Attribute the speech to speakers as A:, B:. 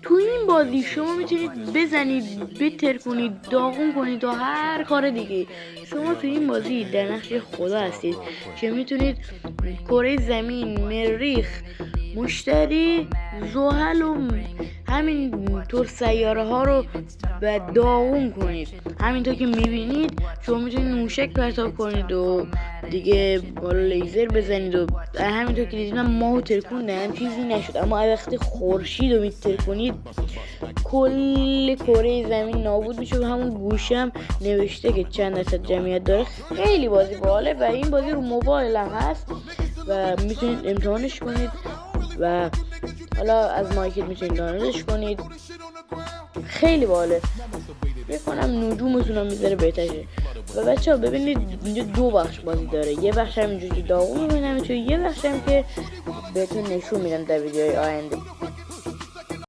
A: تو این بازی شما میتونید بزنید، بتر کنید، داغون کنید و هر کار دیگه. شما تو این بازی در نقش خدا هستید که میتونید کره زمین، مریخ، مشتری، زحل و همینطور سیاره ها رو به داغون کنید. همینطور که میبینید شما میتونید موشک پرتاب کنید و دیگه بالا لیزر بزنید و همینطور که دیدید من ماهو ترکوندم چیزی نشد، اما وقتی خورشید رو میتر کنید کل کره زمین نابود میشه و همون گوشم نوشته که چند درصد جمعیت داره. خیلی بازی باحاله و این بازی رو موبایل هم هست و میتونید امتحانش کنید و حالا از مایکل میتونید دانلودش کنید. خیلی باحاله، بکنم نجومتون هم میذاره بهتره. و بچه ها ببینید اینجا دو بخش بازی داره، یه بخش هم اینجوری داغون میبینم تو، یه بخش هم که بهتون نشون میدم در ویدیوهای آینده.